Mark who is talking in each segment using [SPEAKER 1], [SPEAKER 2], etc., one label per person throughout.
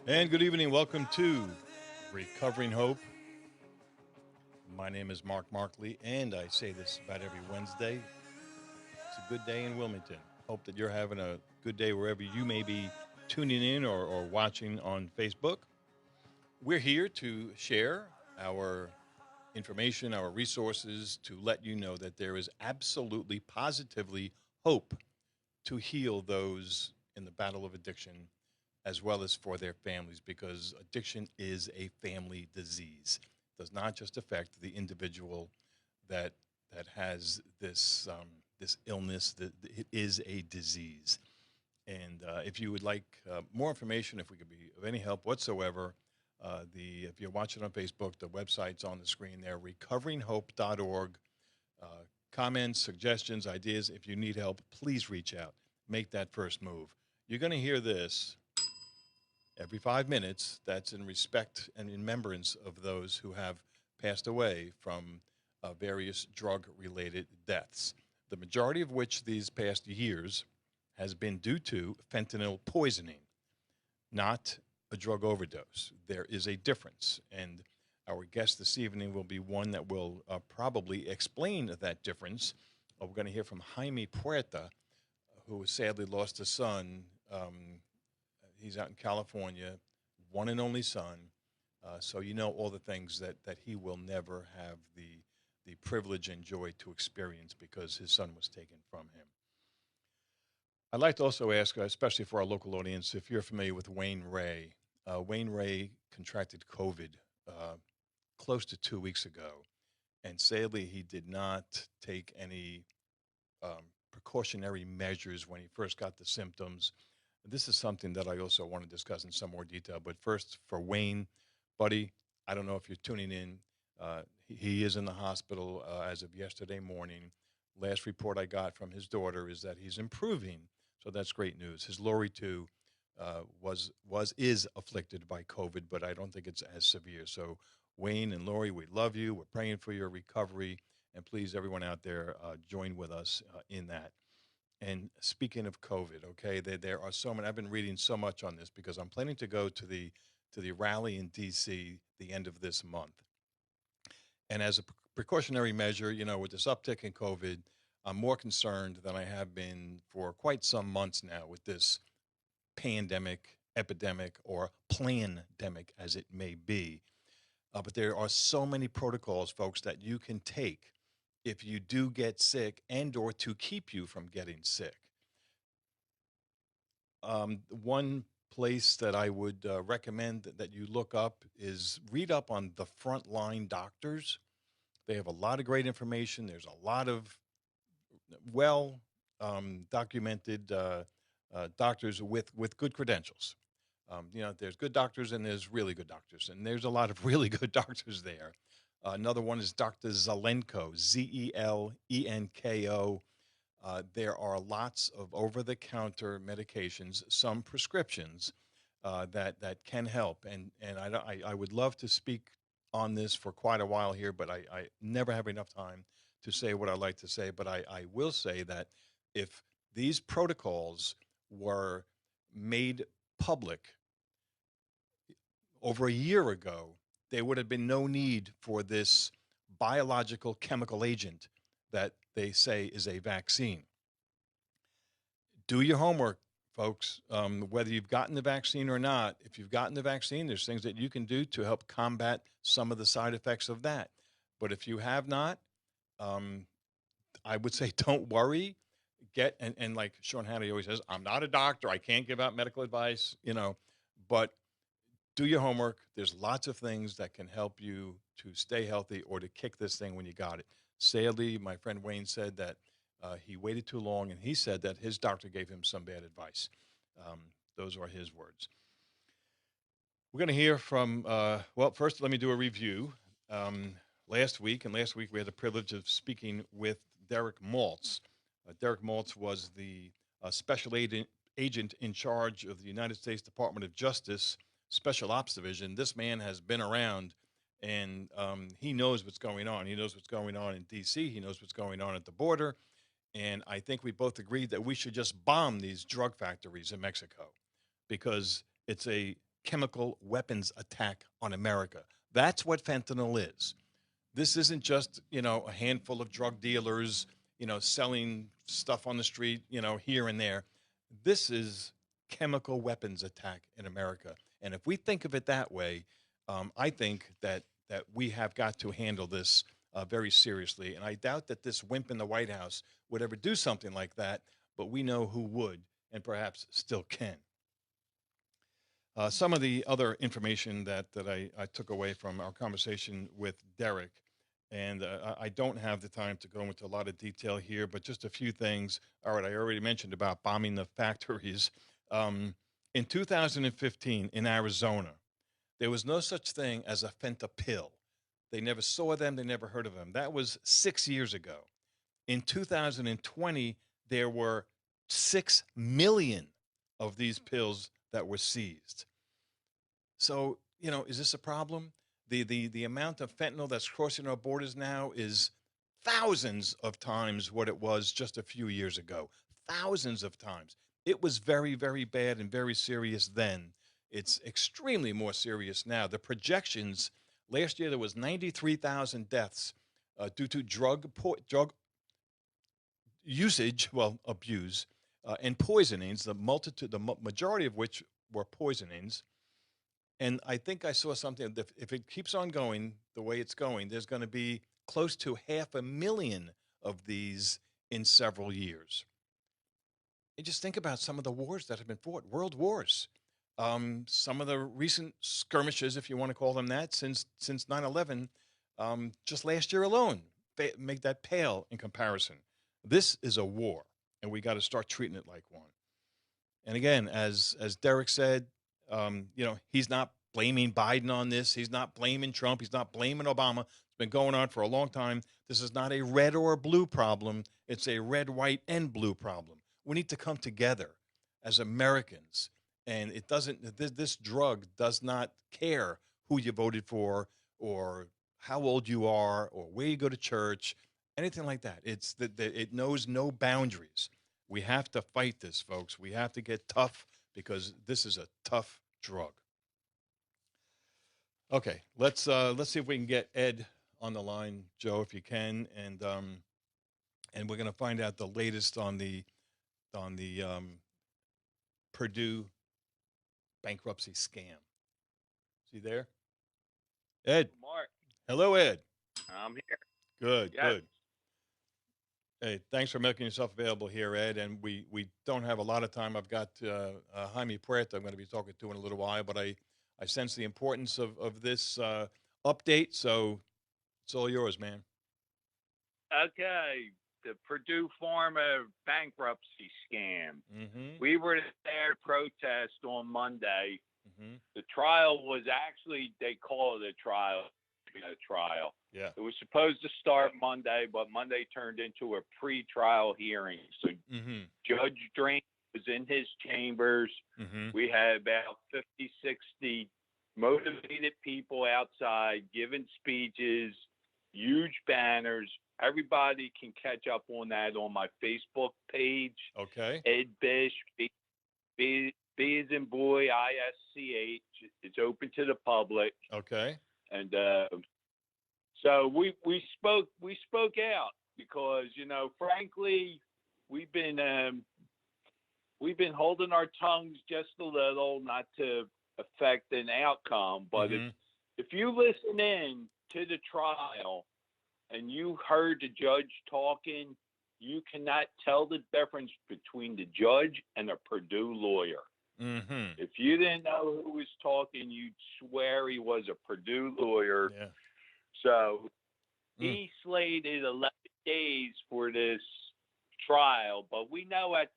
[SPEAKER 1] And good evening. Welcome to Recovering Hope. My name is Marcley, and I say this about every Wednesday. It's a good day in Wilmington. Hope that you're having a good day wherever you may be tuning in or watching on Facebook. We're here to share our information, our resources to let you know that there is absolutely, positively hope to heal those in the battle of addiction as well as for their families because addiction is a family disease. It does not just affect the individual that has this illness. It is a disease. And if you would like more information, if we could be of any help whatsoever, if you're watching on Facebook, the website's on the screen there, recoveringhope.org. Uh, Comments, suggestions, ideas. If you need help, please reach out. Make that first move. You're going to hear this every 5 minutes. That's in respect and remembrance of those who have passed away from various drug related deaths, the majority of which these past years has been due to fentanyl poisoning, not a drug overdose. There is a difference. And our guest this evening will be one that will probably explain that difference. We're going to hear from Jaime Puerta, who sadly lost a son. He's out in California, one and only son. So you know all the things that he will never have the privilege and joy to experience because his son was taken from him. I'd like to also ask, especially for our local audience, if you're familiar with Wayne Ray. Wayne Ray contracted COVID close to 2 weeks ago, and sadly, he did not take any precautionary measures when he first got the symptoms. This is something that I also want to discuss in some more detail. But first, for Wayne, buddy, I don't know if you're tuning in. He is in the hospital as of yesterday morning. Last report I got from his daughter is that he's improving, so that's great news. His Lori too is afflicted by COVID, but I don't think it's as severe. So Wayne and Lori, we love you. We're praying for your recovery, and please, everyone out there, join with us in that. And speaking of COVID, okay, there are so many. I've been reading so much on this because I'm planning to go to the rally in D.C. the end of this month. And as a precautionary measure, with this uptick in COVID, I'm more concerned than I have been for quite some months now with this pandemic, epidemic, or plandemic, as it may be. But there are so many protocols, folks, that you can take if you do get sick and or to keep you from getting sick. One place that I would recommend that you look up is read up on the frontline doctors. They have a lot of great information. There's a lot of well documented doctors with good credentials. There's good doctors and there's really good doctors, and there's a lot of really good doctors there. Another one is Dr. Zelenko, Zelenko. There are lots of over-the-counter medications, some prescriptions that can help, and I would love to speak on this for quite a while here, but I never have enough time to say what I like to say. But I will say that if these protocols were made public over a year ago, there would have been no need for this biological chemical agent that they say is a vaccine. Do your homework, folks. Whether you've gotten the vaccine or not, if you've gotten the vaccine, there's things that you can do to help combat some of the side effects of that. But if you have not, I would say don't worry. And like Sean Hannity always says, I'm not a doctor. I can't give out medical advice, but do your homework. There's lots of things that can help you to stay healthy or to kick this thing when you got it. Sadly, my friend Wayne said that he waited too long, and he said that his doctor gave him some bad advice. Those are his words. We're going to hear from, first let me do a review. Last week we had the privilege of speaking with Derek Maltz. Derek Maltz was the special agent in charge of the United States Department of Justice Special Ops Division. This man has been around, and he knows what's going on. He knows what's going on in D.C. He knows what's going on at the border. And I think we both agreed that we should just bomb these drug factories in Mexico because it's a chemical weapons attack on America. That's what fentanyl is. This isn't just, a handful of drug dealers, selling stuff on the street, here and there. This is chemical weapons attack in America. And if we think of it that way, I think that we have got to handle this very seriously. And I doubt that this wimp in the White House would ever do something like that, but we know who would and perhaps still can. Some of the other information that I took away from our conversation with Derek, and I don't have the time to go into a lot of detail here, but just a few things. All right, I already mentioned about bombing the factories. In 2015 in Arizona, there was no such thing as a fentapill. They never saw them, they never heard of them. That was 6 years ago. In 2020, there were 6 million of these pills that were seized. So, is this a problem? The amount of fentanyl that's crossing our borders now is thousands of times what it was just a few years ago. Thousands of times. It was very, very bad and very serious then. It's extremely more serious now. The projections last year, there was 93,000 deaths due to drug usage, well, abuse, and poisonings. The majority of which were poisonings. And I think I saw something that if it keeps on going the way it's going, there's going to be close to 500,000 of these in several years. And just think about some of the wars that have been fought, world wars. Some of the recent skirmishes, if you want to call them that, since 9/11, just last year alone, make that pale in comparison. This is a war, and we got to start treating it like one. And again, as Derek said, he's not blaming Biden on this. He's not blaming Trump. He's not blaming Obama. It's been going on for a long time. This is not a red or a blue problem. It's a red, white, and blue problem. We need to come together as Americans. And it doesn't. This drug does not care who you voted for, or how old you are, or where you go to church, anything like that. It's that it knows no boundaries. We have to fight this, folks. We have to get tough because this is a tough drug. Okay, let's see if we can get Ed on the line, Joe, if you can, and we're going to find out the latest on the Purdue bankruptcy scam. Is he there? Ed.
[SPEAKER 2] Mark.
[SPEAKER 1] Hello, Ed.
[SPEAKER 2] I'm here.
[SPEAKER 1] Good,
[SPEAKER 2] yes.
[SPEAKER 1] Good. Hey, thanks for making yourself available here, Ed. And we don't have a lot of time. I've got Jaime Puerta I'm going to be talking to in a little while, but I sense the importance of this update. So it's all yours, man.
[SPEAKER 2] Okay. The Purdue Pharma bankruptcy scam.
[SPEAKER 1] Mm-hmm.
[SPEAKER 2] We were there to protest on Monday.
[SPEAKER 1] Mm-hmm.
[SPEAKER 2] The trial was actually, they call it a trial.
[SPEAKER 1] Yeah.
[SPEAKER 2] It was supposed to start Monday, but Monday turned into a pre-trial hearing. So Judge Drain was in his chambers.
[SPEAKER 1] Mm-hmm.
[SPEAKER 2] We had about 50, 60 motivated people outside giving speeches, huge banners. Everybody can catch up on that on my Facebook page.
[SPEAKER 1] Okay.
[SPEAKER 2] Ed Bisch, B as in boy, ISCH. It's open to the public.
[SPEAKER 1] Okay.
[SPEAKER 2] And so we spoke out because, frankly, we've been holding our tongues just a little, not to affect an outcome. But if you listen in to the trial and you heard the judge talking, you cannot tell the difference between the judge and a Purdue lawyer.
[SPEAKER 1] Mm-hmm.
[SPEAKER 2] If you didn't know who was talking, you'd swear he was a Purdue lawyer.
[SPEAKER 1] Yeah.
[SPEAKER 2] So he slated 11 days for this trial, but we know at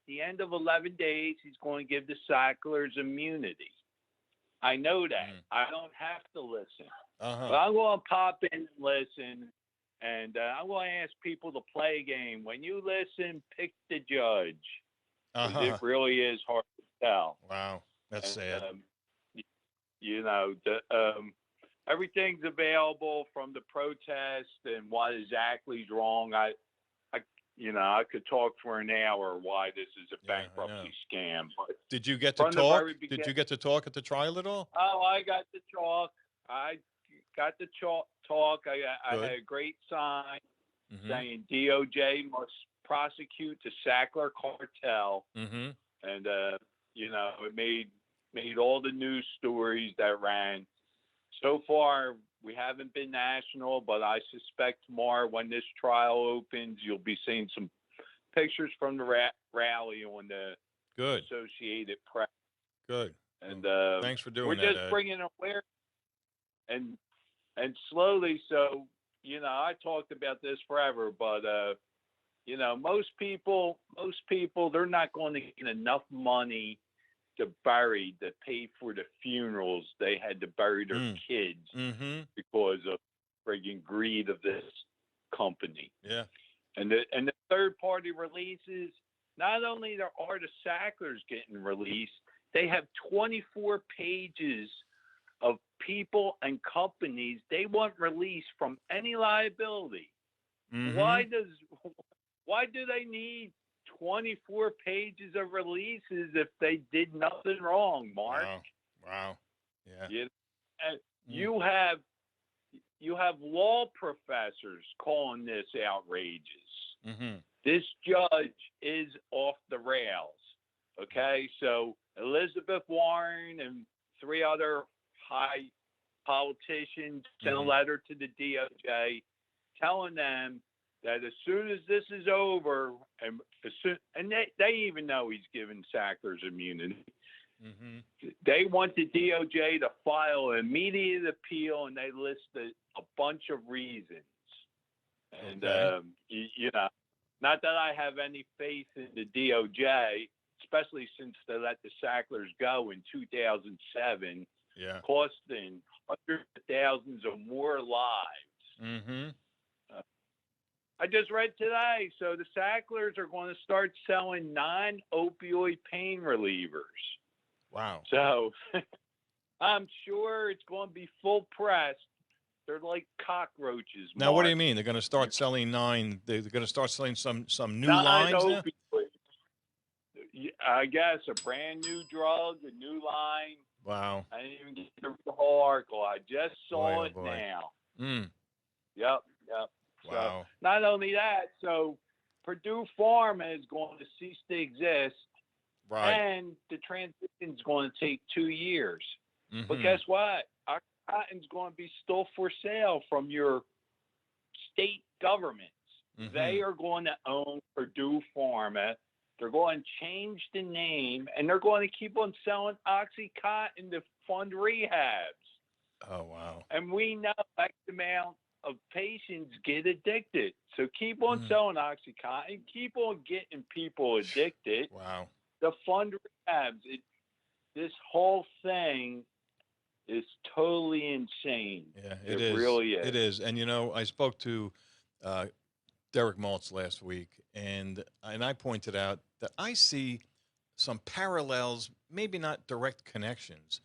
[SPEAKER 2] the end of 11 days, he's going to give the Sacklers immunity. I know that. I don't have to listen. But I'm going to pop in and listen, and I'm going to ask people to play a game. When you listen, pick the judge. It really is hard to tell.
[SPEAKER 1] Wow, that's sad.
[SPEAKER 2] Everything's available from the protest and what exactly is wrong. I could talk for an hour why this is a
[SPEAKER 1] Yeah, I know.
[SPEAKER 2] bankruptcy scam. But
[SPEAKER 1] Did you get to
[SPEAKER 2] from the
[SPEAKER 1] talk?
[SPEAKER 2] very
[SPEAKER 1] Did
[SPEAKER 2] beginning,
[SPEAKER 1] you get to talk at the trial at all?
[SPEAKER 2] oh, I got to talk. I got to talk. I
[SPEAKER 1] Good.
[SPEAKER 2] had a great sign
[SPEAKER 1] Mm-hmm.
[SPEAKER 2] saying DOJ must prosecute the Sackler cartel,
[SPEAKER 1] Mm-hmm.
[SPEAKER 2] and it made all the news stories that ran. So far, we haven't been national, but I suspect tomorrow when this trial opens, you'll be seeing some pictures from the rally on the
[SPEAKER 1] Good.
[SPEAKER 2] Associated Press.
[SPEAKER 1] Good.
[SPEAKER 2] And
[SPEAKER 1] Thanks for
[SPEAKER 2] we're
[SPEAKER 1] doing that,
[SPEAKER 2] just
[SPEAKER 1] Ed.
[SPEAKER 2] bringing awareness, and slowly. So I talked about this forever, but most people, they're not going to get enough money to pay for the funerals they had to bury their kids
[SPEAKER 1] Mm-hmm.
[SPEAKER 2] because of friggin' greed of this company.
[SPEAKER 1] Yeah.
[SPEAKER 2] And the third party releases, not only are the Sacklers getting released, they have 24 pages of people and companies they want released from any liability.
[SPEAKER 1] Mm-hmm.
[SPEAKER 2] Why do they need 24 pages of releases if they did nothing wrong, Mark?
[SPEAKER 1] Wow. Yeah.
[SPEAKER 2] And you have law professors calling this outrageous.
[SPEAKER 1] Mm-hmm.
[SPEAKER 2] This judge is off the rails. Okay, so Elizabeth Warren and 3 other high politicians sent a letter to the DOJ telling them that as soon as this is over, and they even know he's given Sacklers immunity, they want the DOJ to file an immediate appeal, and they listed a bunch of reasons. And, not that I have any faith in the DOJ, especially since they let the Sacklers go in 2007, costing hundreds of thousands of more lives.
[SPEAKER 1] Mm-hmm.
[SPEAKER 2] I just read today, so the Sacklers are going to start selling non-opioid pain relievers.
[SPEAKER 1] Wow.
[SPEAKER 2] So I'm sure it's going to be full press. They're like cockroaches.
[SPEAKER 1] Now, what do you mean? They're going to start selling They're going to start selling some new lines now?
[SPEAKER 2] I guess a brand new drug, a new line.
[SPEAKER 1] Wow.
[SPEAKER 2] I didn't even get the whole article. I just saw it now. Yep.
[SPEAKER 1] Wow.
[SPEAKER 2] So not only that, so Purdue Pharma is going to cease to exist, and the transition is going to take 2 years. But guess what? Our cotton's going to be still for sale from your state governments. They are going to own Purdue Pharma. They're going to change the name, and they're going to keep on selling OxyContin to fund rehabs.
[SPEAKER 1] Oh, wow.
[SPEAKER 2] And we know X amount of patients get addicted. So keep on selling OxyContin, keep on getting people addicted.
[SPEAKER 1] Wow.
[SPEAKER 2] The fund rehabs. This whole thing is totally insane.
[SPEAKER 1] Yeah,
[SPEAKER 2] it really is.
[SPEAKER 1] It is. And, I spoke to Derek Maltz last week, and I pointed out that I see some parallels, maybe not direct connections,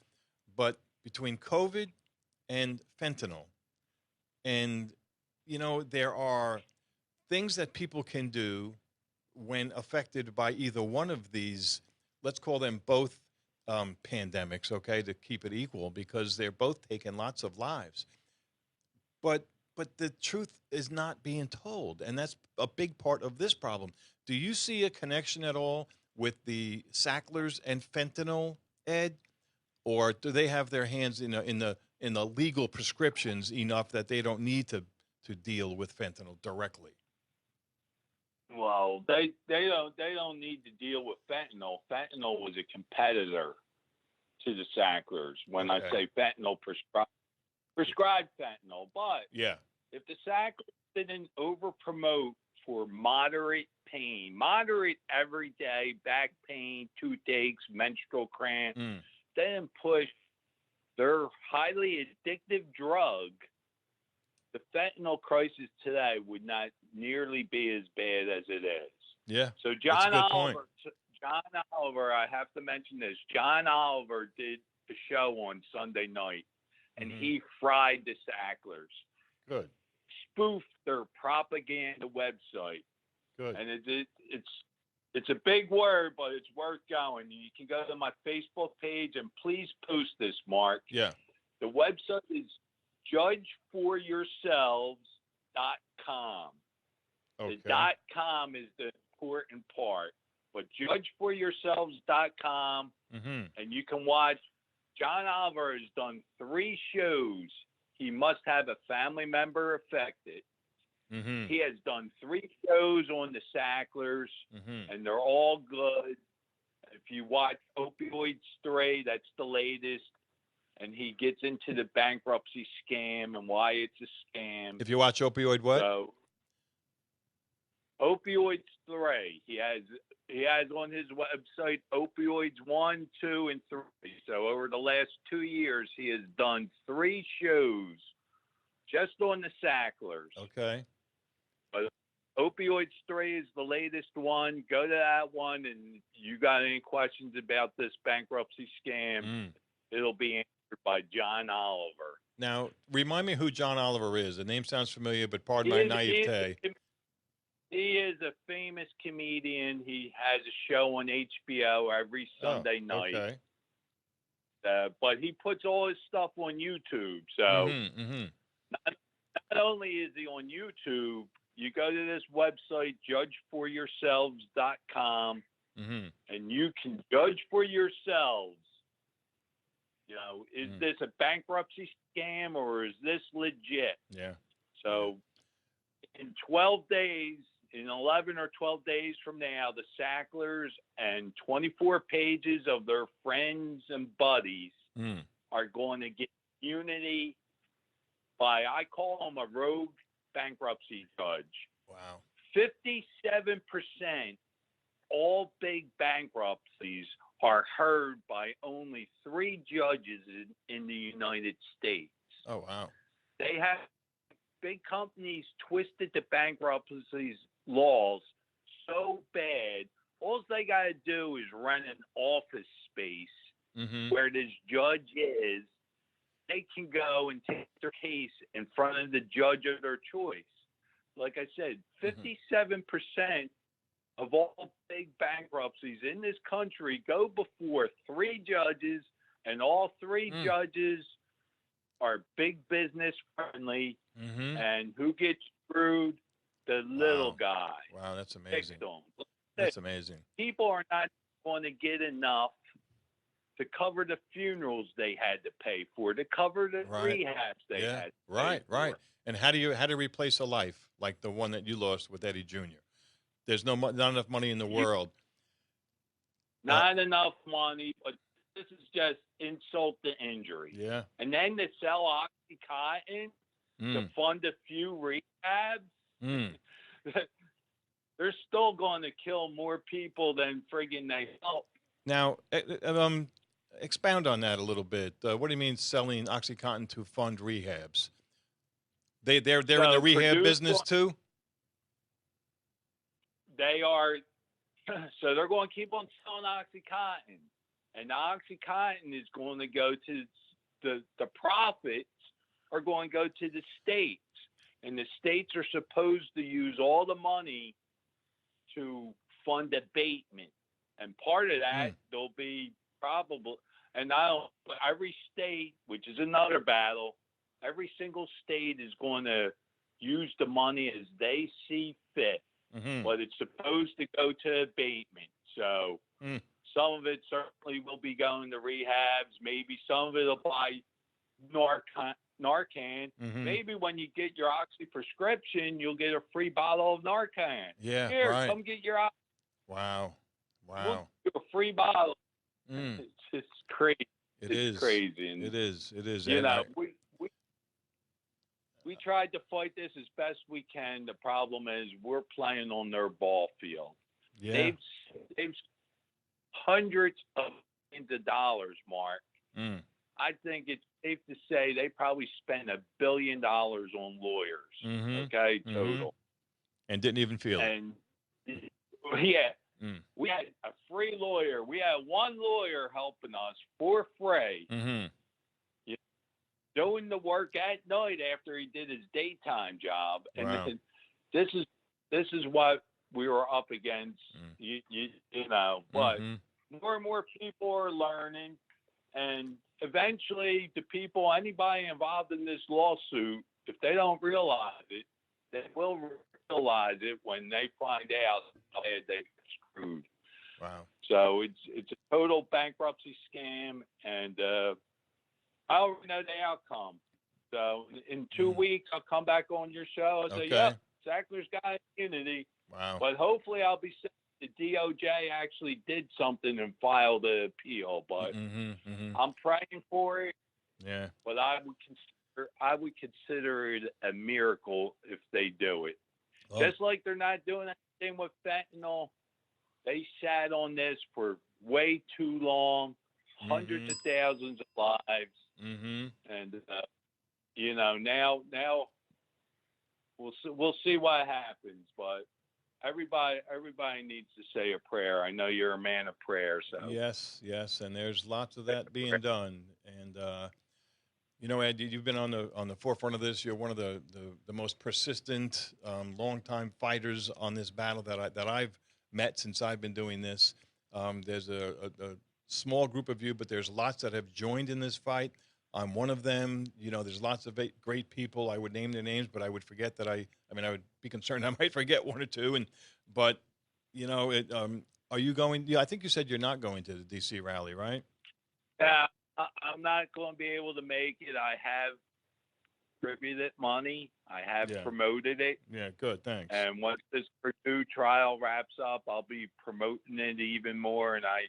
[SPEAKER 1] but between COVID and fentanyl. And, there are things that people can do when affected by either one of these, let's call them both pandemics, okay, to keep it equal, because they're both taking lots of lives. But the truth is not being told, and that's a big part of this problem. Do you see a connection at all with the Sacklers and fentanyl, Ed, or do they have their hands in the legal prescriptions enough that they don't need to deal with fentanyl directly?
[SPEAKER 2] Well, they don't need to deal with fentanyl. Fentanyl was a competitor to the Sacklers. When I say fentanyl, prescribed fentanyl. But if the Sacklers didn't over-promote for moderate pain, moderate everyday back pain, toothaches, menstrual cramp, they didn't push their highly addictive drug, the fentanyl crisis today would not nearly be as bad as it is.
[SPEAKER 1] Yeah.
[SPEAKER 2] So John Oliver, I have to mention this. John Oliver did a show on Sunday night, and he fried the Sacklers.
[SPEAKER 1] Good.
[SPEAKER 2] Spoofed their propaganda website.
[SPEAKER 1] Good.
[SPEAKER 2] And it's a big word, but it's worth going. You can go to my Facebook page and please post this, Mark.
[SPEAKER 1] Yeah.
[SPEAKER 2] The website is judgeforyourselves.com.
[SPEAKER 1] Okay.
[SPEAKER 2] The .com is the important part, but judgeforyourselves.com, and you can watch. John Oliver has done 3 shows. He must have a family member affected. He has done 3 shows on the Sacklers, and they're all good. If you watch Opioid Stray, that's the latest, and he gets into the bankruptcy scam and why it's a scam.
[SPEAKER 1] If you watch Opioid what?
[SPEAKER 2] So, Opioid Stray. He has on his website Opioids 1, 2, and 3. So over the last 2 years, he has done 3 shows just on the Sacklers.
[SPEAKER 1] Okay.
[SPEAKER 2] But Opioid Stray is the latest one. Go to that one, and you got any questions about this bankruptcy scam, it'll be answered by John Oliver.
[SPEAKER 1] Now, remind me who John Oliver is. The name sounds familiar, but pardon my naivete.
[SPEAKER 2] He is a famous comedian. He has a show on HBO every Sunday night.
[SPEAKER 1] Okay.
[SPEAKER 2] But he puts all his stuff on YouTube. So not only is he on YouTube, you go to this website, judgeforyourselves.com, and you can judge for yourselves. You know, is this a bankruptcy scam or is this legit?
[SPEAKER 1] Yeah.
[SPEAKER 2] So in 12 days, in 11 or 12 days from now, the Sacklers and 24 pages of their friends and buddies are going to get immunity by, I call him a rogue bankruptcy judge.
[SPEAKER 1] Wow.
[SPEAKER 2] 57% all big bankruptcies are heard by only 3 judges in the United States.
[SPEAKER 1] Oh, wow.
[SPEAKER 2] They have big companies twisted the bankruptcy laws so bad. All they got to do is rent an office space where this judge is. They can go and take their case in front of the judge of their choice. Like I said, 57% of all big bankruptcies in this country go before 3 judges, and all 3 judges are big business friendly. And who gets screwed? The little guy.
[SPEAKER 1] Wow, that's amazing.
[SPEAKER 2] Victim.
[SPEAKER 1] That's amazing.
[SPEAKER 2] People are not going to get enough to cover the funerals they had to pay for, to cover the rehabs they had to pay for.
[SPEAKER 1] And how do you replace a life like the one that you lost with Eddie Jr.? There's not enough money in the world.
[SPEAKER 2] Not enough money, but this is just insult to injury.
[SPEAKER 1] Yeah.
[SPEAKER 2] And then to sell OxyContin to fund a few rehabs, they're still going to kill more people than friggin' they help.
[SPEAKER 1] Now, expound on that a little bit. What do you mean selling OxyContin to fund rehabs? They're in the rehab business too?
[SPEAKER 2] They are. So they're going to keep on selling OxyContin. And the OxyContin is going to go to the profits are going to go to the states. And the states are supposed to use all the money to fund abatement. And part of that, there'll be probably, and every state, which is another battle, every single state is going to use the money as they see fit. But it's supposed to go to abatement. So some of it certainly will be going to rehabs. Maybe some of it will buy Narcan. Maybe when you get your Oxy prescription, you'll get a free bottle of Narcan.
[SPEAKER 1] Yeah,
[SPEAKER 2] Here, come get your Oxy.
[SPEAKER 1] Wow.
[SPEAKER 2] We'll give you a free bottle. It's just crazy. It's crazy. And,
[SPEAKER 1] it is.
[SPEAKER 2] You know, we tried to fight this as best we can. The problem is we're playing on their ball field.
[SPEAKER 1] Yeah.
[SPEAKER 2] They've hundreds of millions of dollars, Mark. I think it's safe to say they probably spent $1 billion on lawyers. Okay, total.
[SPEAKER 1] And didn't even feel it.
[SPEAKER 2] And we had a free lawyer. We had one lawyer helping us for free. Doing the work at night after he did his daytime job. And
[SPEAKER 1] Wow.
[SPEAKER 2] this is what we were up against. You know, but more and more people are learning, and eventually, the people, anybody involved in this lawsuit, if they don't realize it, they will realize it when they find out how bad they got screwed.
[SPEAKER 1] Wow.
[SPEAKER 2] So it's a total bankruptcy scam, and I already know the outcome. So in 2 weeks, I'll come back on your show and say, yep, Sackler's got immunity.
[SPEAKER 1] Wow.
[SPEAKER 2] But hopefully I'll be saying the DOJ actually did something and filed an appeal. But I'm praying for it.
[SPEAKER 1] Yeah.
[SPEAKER 2] But I would consider it a miracle if they do it. Oh. Just like they're not doing anything with fentanyl. They sat on this for way too long, hundreds of thousands of lives, and you know, now we'll see what happens. But everybody needs to say a prayer. I know you're a man of prayer, so
[SPEAKER 1] yes, and there's lots of that being done. And you know, Ed, you've been on the forefront of this. You're one of the most persistent, longtime fighters on this battle that I've met since I've been doing this. There's a small group of you, but there's lots that have joined in this fight. I'm one of them. You know, there's lots of great people. I would name their names, but I would forget that I would be concerned I might forget one or two. But you know, are you going? Yeah, I think you said you're not going to the D.C. rally, right?
[SPEAKER 2] Yeah, I'm not going to be able to make it. I have contributed money. I have promoted it.
[SPEAKER 1] Yeah, good, thanks.
[SPEAKER 2] And once this Purdue trial wraps up, I'll be promoting it even more. And I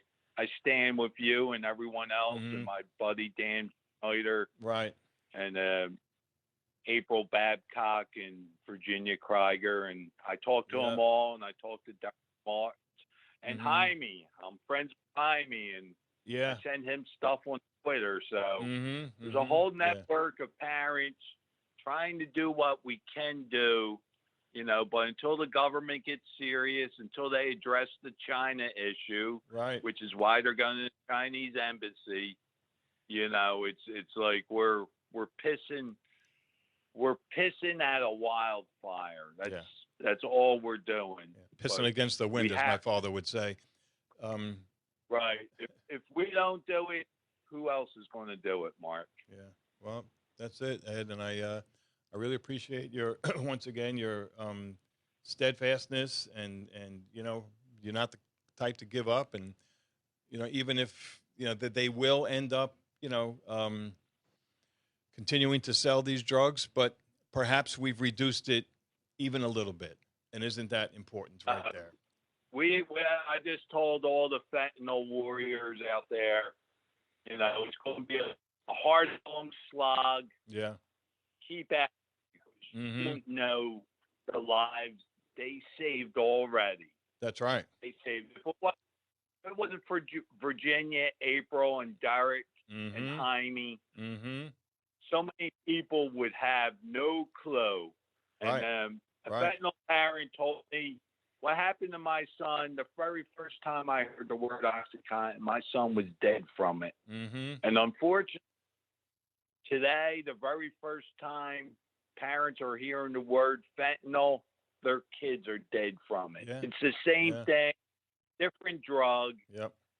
[SPEAKER 2] stand with you and everyone else, and my buddy Dan Schneider,
[SPEAKER 1] right,
[SPEAKER 2] and April Babcock and Virginia Krieger, and I talked to them all, and I talked to Dr. Martz and Jaime. I'm friends with Jaime, and I send him stuff on Twitter. So there's a whole network of parents trying to do what we can do, you know, but until the government gets serious, until they address the China issue,
[SPEAKER 1] right,
[SPEAKER 2] which is why they're going to the Chinese embassy, you know, it's like we're pissing at a wildfire. That's all we're doing.
[SPEAKER 1] Yeah. Pissing against the wind, as my father would say.
[SPEAKER 2] Right. If we don't do it, who else is going to do it, Mark?
[SPEAKER 1] Yeah. Well, that's it, Ed, and I really appreciate your once again your steadfastness, and you know, you're not the type to give up, and you know, even if you know that they will end up, you know, continuing to sell these drugs, but perhaps we've reduced it even a little bit, and isn't that important right there?
[SPEAKER 2] I just told all the fentanyl warriors out there, you know, it's going to be a hard, long slog.
[SPEAKER 1] Yeah.
[SPEAKER 2] Keep at it. You don't know the lives they saved already.
[SPEAKER 1] That's right.
[SPEAKER 2] They saved. If it wasn't for Virginia, April, and Derek and Jaime, so many people would have no clue. And a fentanyl parent told me, what happened to my son, the very first time I heard the word OxyContin, my son was dead from it. And unfortunately, today, the very first time parents are hearing the word fentanyl, their kids are dead from it. It's the same thing, different drug.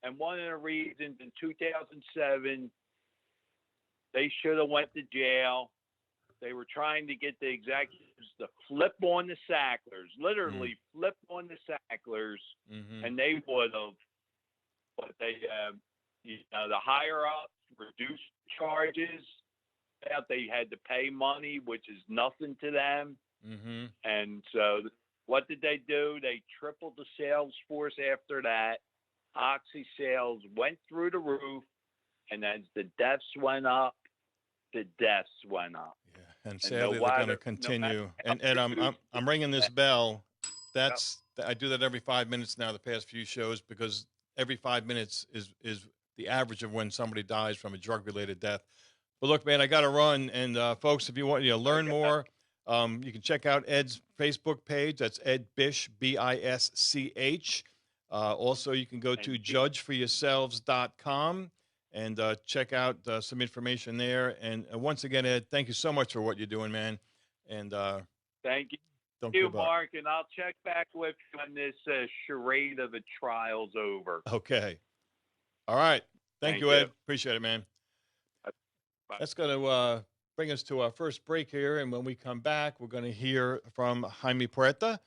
[SPEAKER 2] And one of the reasons in 2007, they should have went to jail. They were trying to get the executives to flip on the Sacklers, literally flip on the Sacklers, and they would have. But they, you know, the higher ups reduced charges. They had to pay money, which is nothing to them. And so what did they do? They tripled the sales force after that. Oxy sales went through the roof, and as the deaths went up, the deaths went up.
[SPEAKER 1] And sadly, they're going to continue. And I'm ringing this bell. I do that every 5 minutes now, the past few shows, because every 5 minutes is the average of when somebody dies from a drug-related death. But look, man, I got to run. And folks, if you want to learn more, you can check out Ed's Facebook page. That's Ed Bisch, B-I-S-C-H. Also, you can go to judgeforyourselves.com. And check out some information there. And once again, Ed, thank you so much for what you're doing, man. And
[SPEAKER 2] thank you.
[SPEAKER 1] Don't
[SPEAKER 2] you,
[SPEAKER 1] give up.
[SPEAKER 2] Mark, and I'll check back with you when this charade of a trial's over.
[SPEAKER 1] Okay. All right. Thank
[SPEAKER 2] Thank
[SPEAKER 1] you,
[SPEAKER 2] you.
[SPEAKER 1] Ed. Appreciate it, man.
[SPEAKER 2] Bye.
[SPEAKER 1] That's going to bring us to our first break here. And when we come back, we're going to hear from Jaime Puerta.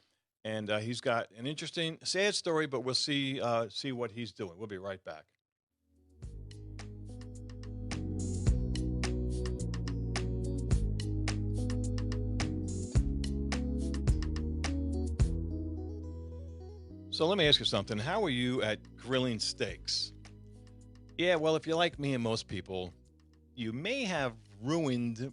[SPEAKER 1] And he's got an interesting, sad story, but we'll see what he's doing. We'll be right back. So let me ask you something. How are you at grilling steaks? Yeah, well, if you're like me and most people, you may have ruined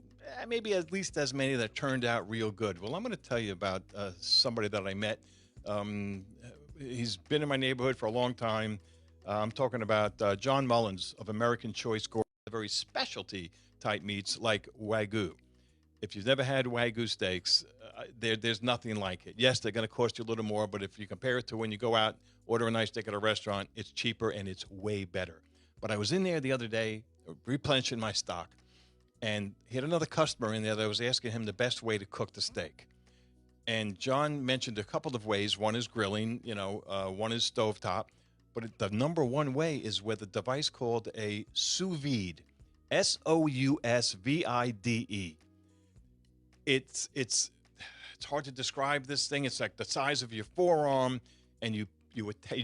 [SPEAKER 1] maybe at least as many that turned out real good. Well, I'm going to tell you about somebody that I met. He's been in my neighborhood for a long time. I'm talking about John Mullins of American Choice Gore, very specialty type meats like Wagyu. If you've never had Wagyu steaks, there's nothing like it. Yes, they're going to cost you a little more, but if you compare it to when you go out, order a nice steak at a restaurant, it's cheaper and it's way better. But I was in there the other day replenishing my stock, and he had another customer in there that was asking him the best way to cook the steak. And John mentioned a couple of ways. One is grilling, one is stovetop. But the number one way is with a device called a sous vide, SOUSVIDE. It's hard to describe this thing. It's like the size of your forearm, and you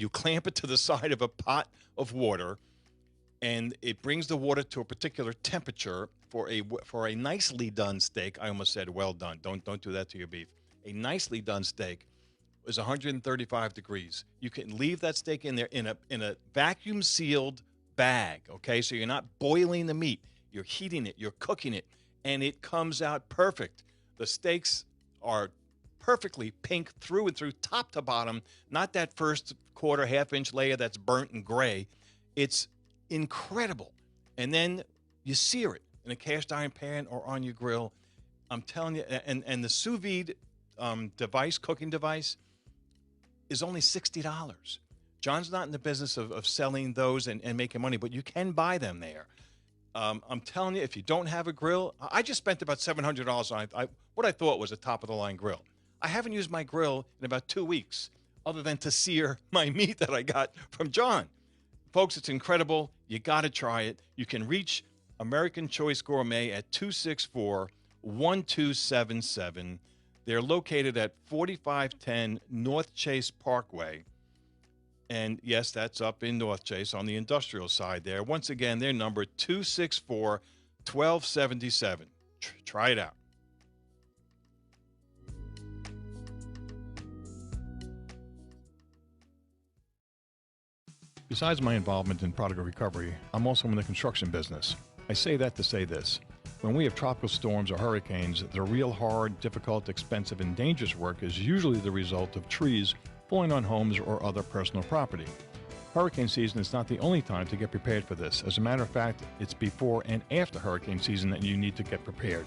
[SPEAKER 1] clamp it to the side of a pot of water, and it brings the water to a particular temperature for a nicely done steak. I almost said well done. Don't do that to your beef. A nicely done steak is 135 degrees. You can leave that steak in there in a vacuum sealed bag. Okay, so you're not boiling the meat. You're heating it. You're cooking it, and it comes out perfect. The steaks are perfectly pink through and through, top to bottom, not that first quarter, half-inch layer that's burnt and gray. It's incredible. And then you sear it in a cast iron pan or on your grill. I'm telling you, and the sous vide cooking device, is only $60. John's not in the business of selling those and making money, but you can buy them there. I'm telling you, if you don't have a grill, I just spent about $700 on what I thought was a top-of-the-line grill. I haven't used my grill in about 2 weeks, other than to sear my meat that I got from John. Folks, it's incredible. You got to try it. You can reach American Choice Gourmet at 264-1277. They're located at 4510 North Chase Parkway. And yes, that's up in North Chase on the industrial side there. Once again, their number 264-1277. Try it out. Besides my involvement in Prodigal recovery, I'm also in the construction business. I say that to say this. When we have tropical storms or hurricanes, the real hard, difficult, expensive, and dangerous work is usually the result of trees falling on homes or other personal property. Hurricane season is not the only time to get prepared for this. As a matter of fact, it's before and after hurricane season that you need to get prepared.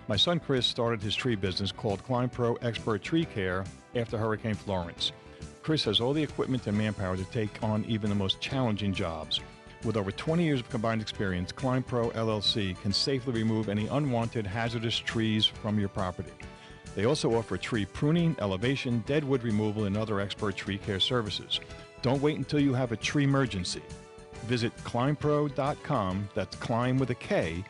[SPEAKER 1] My son Chris started his tree business called Climb Pro Expert Tree Care after Hurricane Florence. Chris has all the equipment and manpower to take on even the most challenging jobs. With over 20 years of combined experience, Climb Pro LLC can safely remove any unwanted hazardous trees from your property. They also offer tree pruning, elevation, dead wood removal, and other expert tree care services. Don't wait until you have a tree emergency. Visit climbpro.com, that's climb with a K.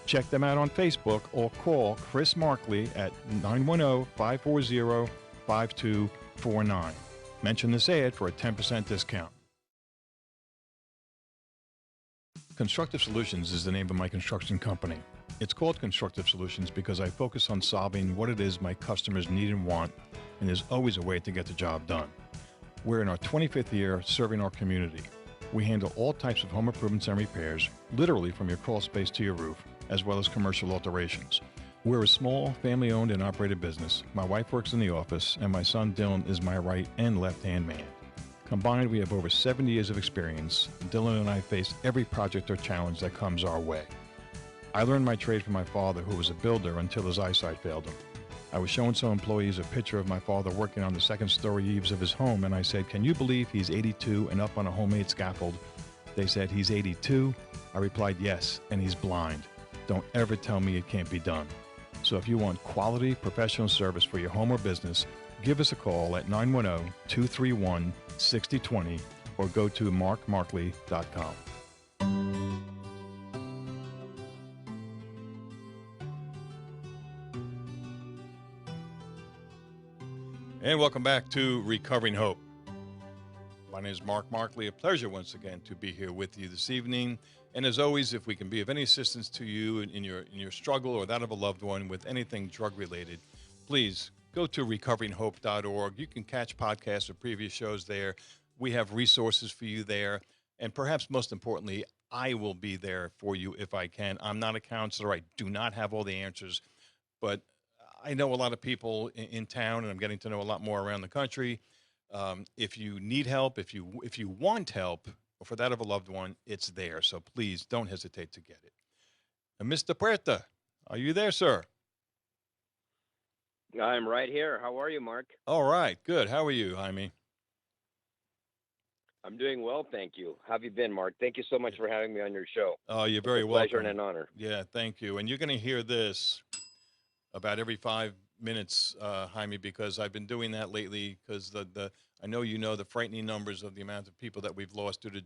[SPEAKER 1] Check them out on Facebook or call Chris Marcley at 910-540-5249. Mention this ad for a 10% discount. Constructive Solutions is the name of my construction company. It's called Constructive Solutions because I focus on solving what it is my customers need and want, and there's always a way to get the job done. We're in our 25th year serving our community. We handle all types of home improvements and repairs, literally from your crawl space to your roof, as well as commercial alterations. We're a small, family-owned and operated business. My wife works in the office, and my son Dylan is my right and left-hand man. Combined, we have over 70 years of experience. Dylan and I face every project or challenge that comes our way. I learned my trade from my father, who was a builder until his eyesight failed him. I was showing some employees a picture of my father working on the second-story eaves of his home, and I said, "Can you believe he's 82 and up on a homemade scaffold?" They said, "He's 82? I replied, "Yes, and he's blind. Don't ever tell me it can't be done." So if you want quality professional service for your home or business, give us a call at 910-231-6020 or go to markmarkley.com. And welcome back to Recovering Hope. My name is Mark Marcley. A pleasure once again to be here with you this evening. And as always, if we can be of any assistance to you in your struggle or that of a loved one with anything drug-related, please go to recoveringhope.org. You can catch podcasts of previous shows there. We have resources for you there. And perhaps most importantly, I will be there for you if I can. I'm not a counselor. I do not have all the answers. But I know a lot of people in town, and I'm getting to know a lot more around the country. If you need help, if you want help, for that of a loved one, it's there. So please don't hesitate to get it. And Mr. Puerta, are you there, sir?
[SPEAKER 3] I'm right here. How are you, Mark?
[SPEAKER 1] All right, good. How are you, Jaime?
[SPEAKER 3] I'm doing well, thank you. How have you been, Mark? Thank you so much for having me on your show.
[SPEAKER 1] Oh, you're very
[SPEAKER 3] welcome.
[SPEAKER 1] welcome.
[SPEAKER 3] Pleasure and an honor.
[SPEAKER 1] Yeah, thank you. And you're going to hear this about every 5 minutes, Jaime, because I've been doing that lately because I know you know the frightening numbers of the amount of people that we've lost due to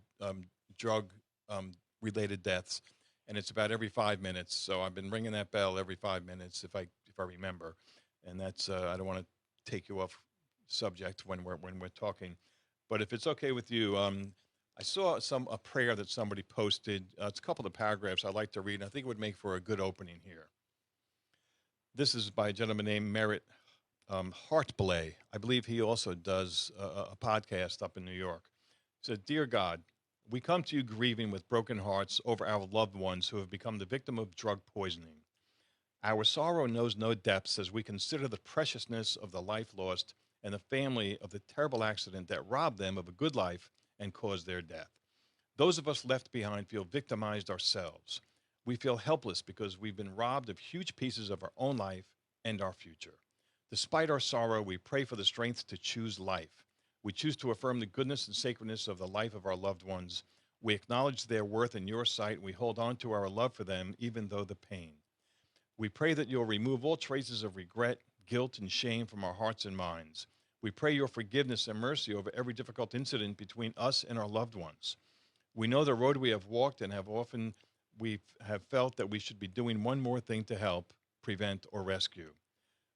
[SPEAKER 1] drug-related deaths, and it's about every 5 minutes. So I've been ringing that bell every 5 minutes if I remember, and that's I don't want to take you off subject when we're talking, but if it's okay with you, I saw a prayer that somebody posted. It's a couple of paragraphs I'd like to read, and I think it would make for a good opening here. This is by a gentleman named Merritt Hartblay. I believe he also does a podcast up in New York. He said, "Dear God, we come to you grieving with broken hearts over our loved ones who have become the victim of drug poisoning. Our sorrow knows no depths as we consider the preciousness of the life lost and the family of the terrible accident that robbed them of a good life and caused their death. Those of us left behind feel victimized ourselves. We feel helpless because we've been robbed of huge pieces of our own life and our future. Despite our sorrow, we pray for the strength to choose life. We choose to affirm the goodness and sacredness of the life of our loved ones. We acknowledge their worth in your sight, and we hold on to our love for them, even though the pain. We pray that you'll remove all traces of regret, guilt, and shame from our hearts and minds. We pray your forgiveness and mercy over every difficult incident between us and our loved ones. We know the road we have walked and we have felt that we should be doing one more thing to help, prevent, or rescue.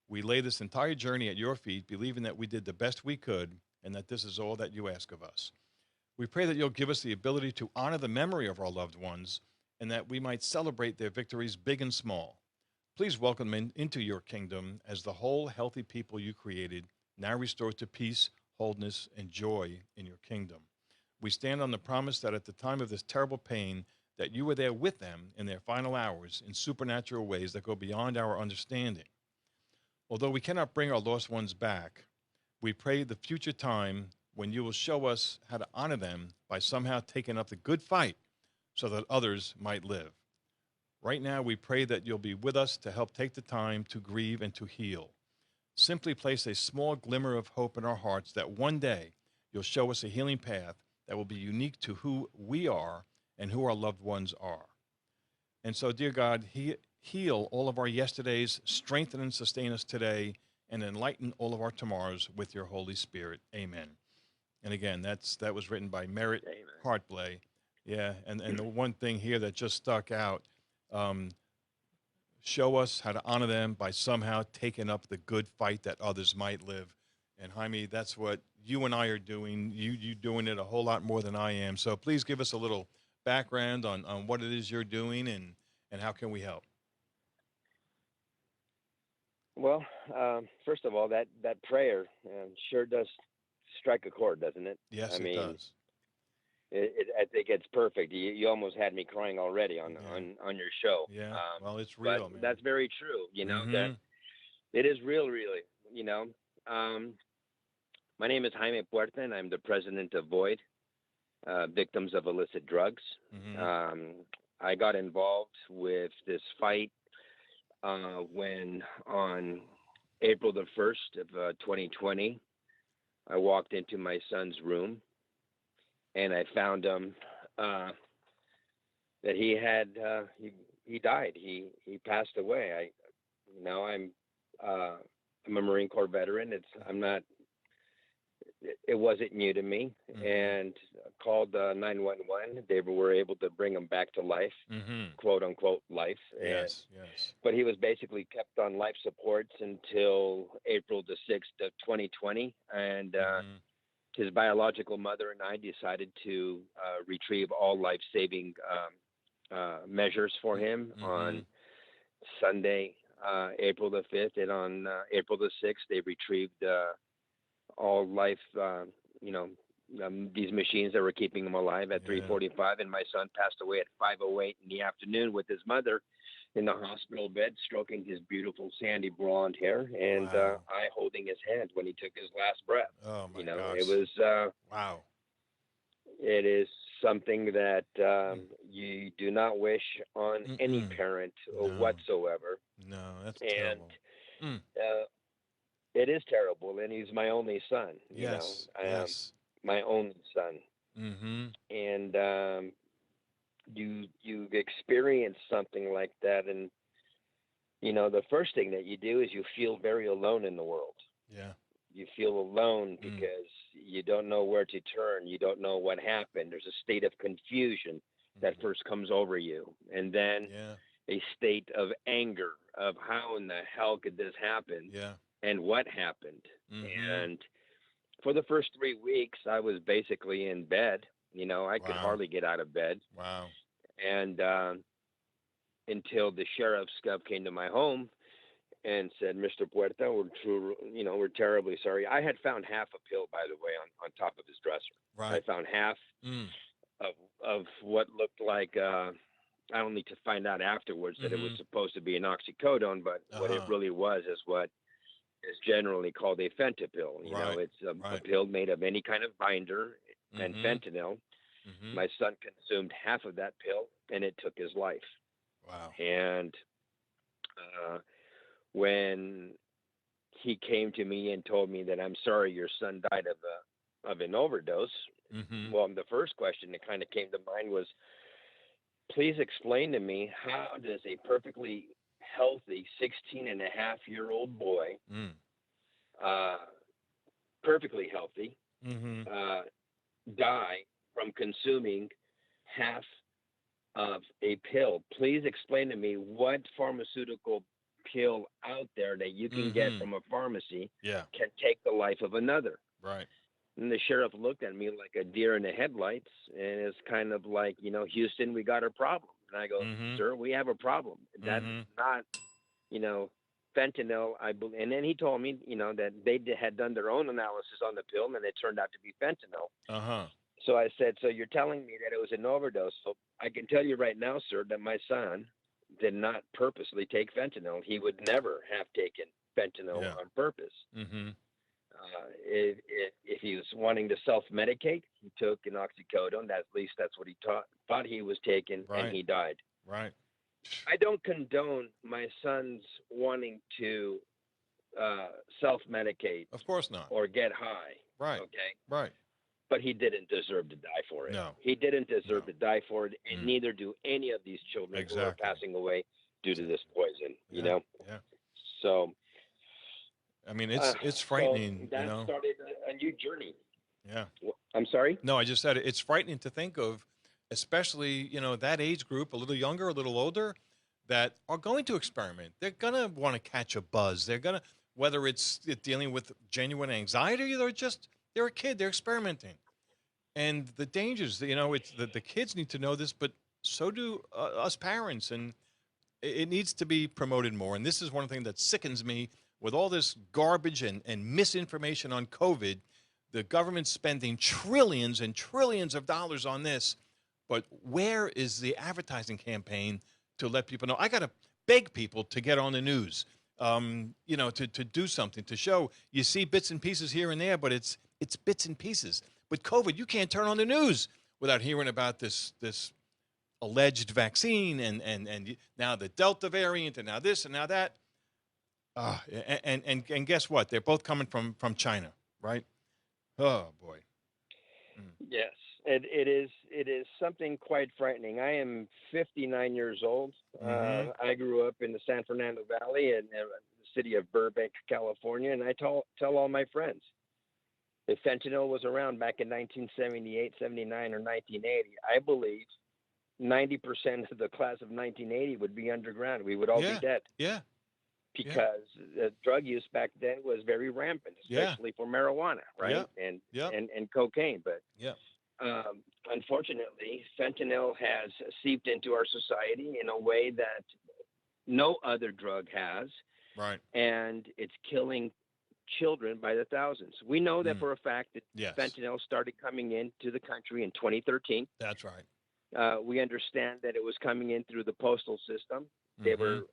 [SPEAKER 1] We lay this entire journey at your feet, believing that we did the best we could and that this is all that you ask of us. We pray that you'll give us the ability to honor the memory of our loved ones and that we might celebrate their victories, big and small. Please welcome them into your kingdom as the whole healthy people you created, now restored to peace, wholeness, and joy in your kingdom. We stand on the promise that at the time of this terrible pain, that you were there with them in their final hours in supernatural ways that go beyond our understanding. Although we cannot bring our lost ones back, we pray the future time when you will show us how to honor them by somehow taking up the good fight so that others might live. Right now, we pray that you'll be with us to help take the time to grieve and to heal. Simply place a small glimmer of hope in our hearts that one day you'll show us a healing path that will be unique to who we are and who our loved ones are. And so, dear God, heal all of our yesterdays, strengthen and sustain us today, and enlighten all of our tomorrows with your Holy Spirit. Amen. And again, that was written by Merritt Hartblay. Yeah, and the one thing here that just stuck out, show us how to honor them by somehow taking up the good fight that others might live. And Jaime, that's what you and I are doing. You doing it a whole lot more than I am. So please give us a little background on what it is you're doing and how can we help?
[SPEAKER 3] Well, first of all, that prayer sure does strike a chord, doesn't it?
[SPEAKER 1] Yes, it does.
[SPEAKER 3] I think it's perfect. You almost had me crying already on your show.
[SPEAKER 1] Yeah, well, it's real, man.
[SPEAKER 3] That's very true. You know, that it is real, really. You know, my name is Jaime Puerta, and I'm the president of VOID, Victims of Illicit Drugs. I got involved with this fight when on April the 1st of 2020, I walked into my son's room and I found him that he had he died. He passed away. I'm a Marine Corps veteran. It wasn't new to me, and called 911. They were able to bring him back to life, quote unquote life.
[SPEAKER 1] Yes.
[SPEAKER 3] But he was basically kept on life supports until April the 6th of 2020, and his biological mother and I decided to retrieve all life-saving measures for him on Sunday, April the 5th, and on April the 6th, they retrieved all life, these machines that were keeping him alive at 3:45, and my son passed away at 5:08 in the afternoon with his mother in the hospital bed, stroking his beautiful sandy blonde hair, and I holding his hand when he took his last breath.
[SPEAKER 1] Oh my gosh.
[SPEAKER 3] It was
[SPEAKER 1] wow.
[SPEAKER 3] It is something that you do not wish on any parent whatsoever.
[SPEAKER 1] No, that's terrible.
[SPEAKER 3] It is terrible, and he's my only son.
[SPEAKER 1] Yes.
[SPEAKER 3] My only son. And you experience something like that, and the first thing that you do is you feel very alone in the world.
[SPEAKER 1] Yeah.
[SPEAKER 3] You feel alone because you don't know where to turn. You don't know what happened. There's a state of confusion that first comes over you, and then a state of anger of how in the hell could this happen?
[SPEAKER 1] Yeah.
[SPEAKER 3] And what happened? And for the first 3 weeks, I was basically in bed. I could hardly get out of bed.
[SPEAKER 1] Wow.
[SPEAKER 3] And until the sheriff's cub came to my home and said, "Mr. Puerta, we're terribly sorry." I had found half a pill, by the way, on top of his dresser.
[SPEAKER 1] Right.
[SPEAKER 3] I found half of what looked like. I only to find out afterwards that it was supposed to be an oxycodone, but what it really was is what is generally called a fentanyl. It's a pill made of any kind of binder and fentanyl. My son consumed half of that pill, and it took his life.
[SPEAKER 1] Wow.
[SPEAKER 3] And when he came to me and told me that, "I'm sorry, your son died of an overdose," well, the first question that kind of came to mind was, please explain to me, how does a perfectly healthy 16-and-a-half-year-old boy, perfectly healthy, die from consuming half of a pill? Please explain to me what pharmaceutical pill out there that you can get from a pharmacy can take the life of another.
[SPEAKER 1] Right.
[SPEAKER 3] And the sheriff looked at me like a deer in the headlights, and it's kind of like, "Houston, we got a problem." And I go, "Sir, we have a problem. That's not, fentanyl." And then he told me, that they had done their own analysis on the pill, and it turned out to be fentanyl. So I said, "So you're telling me that it was an overdose?" So I can tell you right now, sir, that my son did not purposely take fentanyl. He would never have taken fentanyl on purpose. If he was wanting to self-medicate, he took an oxycodone. At least that's what he thought he was taking, and he died.
[SPEAKER 1] Right.
[SPEAKER 3] I don't condone my sons wanting to self-medicate.
[SPEAKER 1] Of course not.
[SPEAKER 3] Or get high.
[SPEAKER 1] Right.
[SPEAKER 3] Okay.
[SPEAKER 1] Right.
[SPEAKER 3] But he didn't deserve to die for it.
[SPEAKER 1] No.
[SPEAKER 3] He didn't deserve to die for it, and neither do any of these children who are passing away due to this poison.
[SPEAKER 1] Yeah.
[SPEAKER 3] So.
[SPEAKER 1] I mean, it's frightening.
[SPEAKER 3] So that started a new journey.
[SPEAKER 1] Yeah.
[SPEAKER 3] I'm sorry?
[SPEAKER 1] No, I just said it's frightening to think of, especially, that age group, a little younger, a little older, that are going to experiment. They're going to want to catch a buzz. They're going to, whether it's dealing with genuine anxiety, they're a kid, they're experimenting. And the dangers, it's the kids need to know this, but so do us parents. And it needs to be promoted more. And this is one thing that sickens me. With all this garbage and misinformation on COVID, the government's spending trillions and trillions of dollars on this. But where is the advertising campaign to let people know? I got to beg people to get on the news, to do something, to show. You see bits and pieces here and there, but it's bits and pieces. With COVID, you can't turn on the news without hearing about this alleged vaccine and now the Delta variant and now this and now that. And guess what? They're both coming from China, right? Oh boy.
[SPEAKER 3] Yes, It is something quite frightening. I am 59 years old. I grew up in the San Fernando Valley in the city of Burbank, California, and I tell all my friends, if fentanyl was around back in 1978, 79, or 1980, I believe 90% of the class of 1980 would be underground. We would all be dead.
[SPEAKER 1] Yeah.
[SPEAKER 3] Because drug use back then was very rampant, especially for marijuana, right? And cocaine. But unfortunately, fentanyl has seeped into our society in a way that no other drug has.
[SPEAKER 1] Right.
[SPEAKER 3] And it's killing children by the thousands. We know that for a fact that fentanyl started coming into the country in 2013.
[SPEAKER 1] That's right.
[SPEAKER 3] We understand that it was coming in through the postal system. They were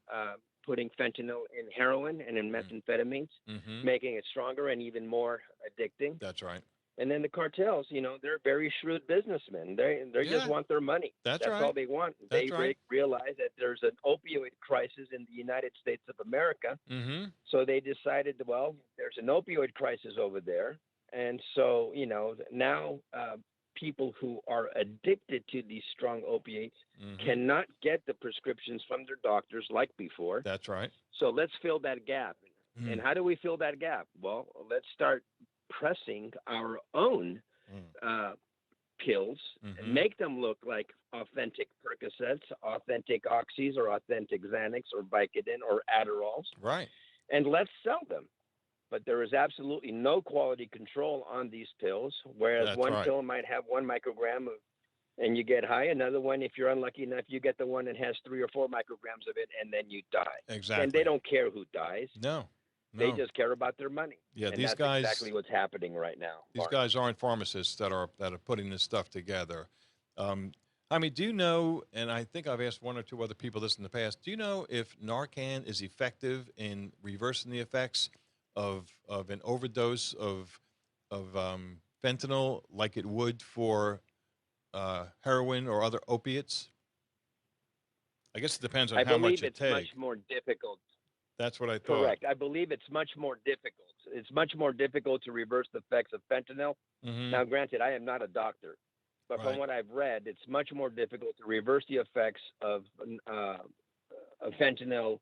[SPEAKER 3] putting fentanyl in heroin and in methamphetamines, making it stronger and even more addicting.
[SPEAKER 1] That's right.
[SPEAKER 3] And then the cartels, they're very shrewd businessmen. They just want their money.
[SPEAKER 1] That's right.
[SPEAKER 3] All they want. They realize that there's an opioid crisis in the United States of America. So they decided, well, there's an opioid crisis over there. And so, now people who are addicted to these strong opiates cannot get the prescriptions from their doctors like before.
[SPEAKER 1] That's right.
[SPEAKER 3] So let's fill that gap. And how do we fill that gap? Well, let's start pressing our own pills and make them look like authentic Percocets, authentic Oxys, or authentic Xanax, or Vicodin, or Adderalls.
[SPEAKER 1] Right.
[SPEAKER 3] And let's sell them. But there is absolutely no quality control on these pills, whereas one pill might have 1 microgram and you get high. Another one, if you're unlucky enough, you get the one that has 3 or 4 micrograms of it, and then you die.
[SPEAKER 1] Exactly.
[SPEAKER 3] And they don't care who dies.
[SPEAKER 1] No.
[SPEAKER 3] They just care about their money.
[SPEAKER 1] Yeah,
[SPEAKER 3] and
[SPEAKER 1] these
[SPEAKER 3] that's
[SPEAKER 1] guys
[SPEAKER 3] exactly what's happening right now.
[SPEAKER 1] These guys aren't pharmacists that are putting this stuff together. I mean, do you know? And I think I've asked 1 or 2 other people this in the past. Do you know if Narcan is effective in reversing the effects of an overdose of fentanyl, like it would for heroin or other opiates? I guess it depends on how much it takes.
[SPEAKER 3] I believe it's much more difficult.
[SPEAKER 1] That's what I thought.
[SPEAKER 3] Correct. I believe it's much more difficult. It's much more difficult to reverse the effects of fentanyl. Now, granted, I am not a doctor, but from what I've read, it's much more difficult to reverse the effects of fentanyl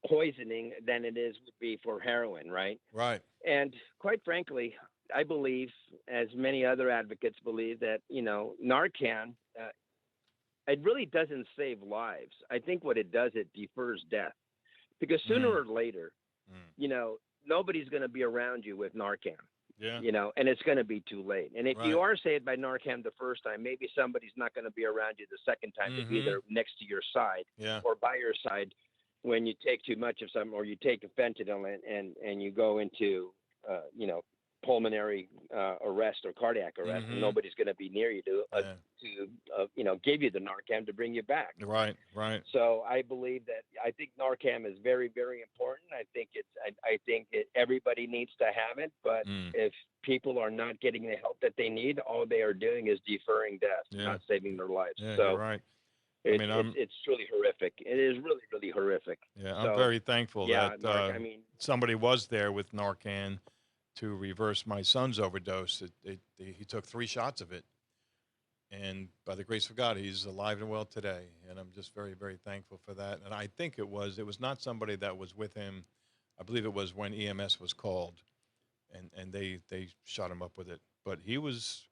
[SPEAKER 3] poisoning than it would be for heroin, right?
[SPEAKER 1] Right.
[SPEAKER 3] And quite frankly, I believe, as many other advocates believe, that, Narcan, it really doesn't save lives. I think what it does, it defers death. Because sooner or later, nobody's going to be around you with Narcan.
[SPEAKER 1] Yeah.
[SPEAKER 3] And it's going to be too late. And if you are saved by Narcan the first time, maybe somebody's not going to be around you the second time to be there next to your side or by your side when you take too much of something, or you take a fentanyl and you go into, pulmonary arrest or cardiac arrest, and nobody's going to be near you to give you the Narcan to bring you back.
[SPEAKER 1] Right.
[SPEAKER 3] So I think Narcan is very, very important. I think everybody needs to have it, but if people are not getting the help that they need, all they are doing is deferring death, not saving their lives.
[SPEAKER 1] Yeah,
[SPEAKER 3] so
[SPEAKER 1] you're right.
[SPEAKER 3] It's truly horrific. It is really, really horrific.
[SPEAKER 1] Yeah, I'm very thankful that somebody was there with Narcan to reverse my son's overdose. He took 3 shots of it, and by the grace of God, he's alive and well today. And I'm just very, very thankful for that. And I think it was not somebody that was with him. I believe it was when EMS was called, and they shot him up with it. But he was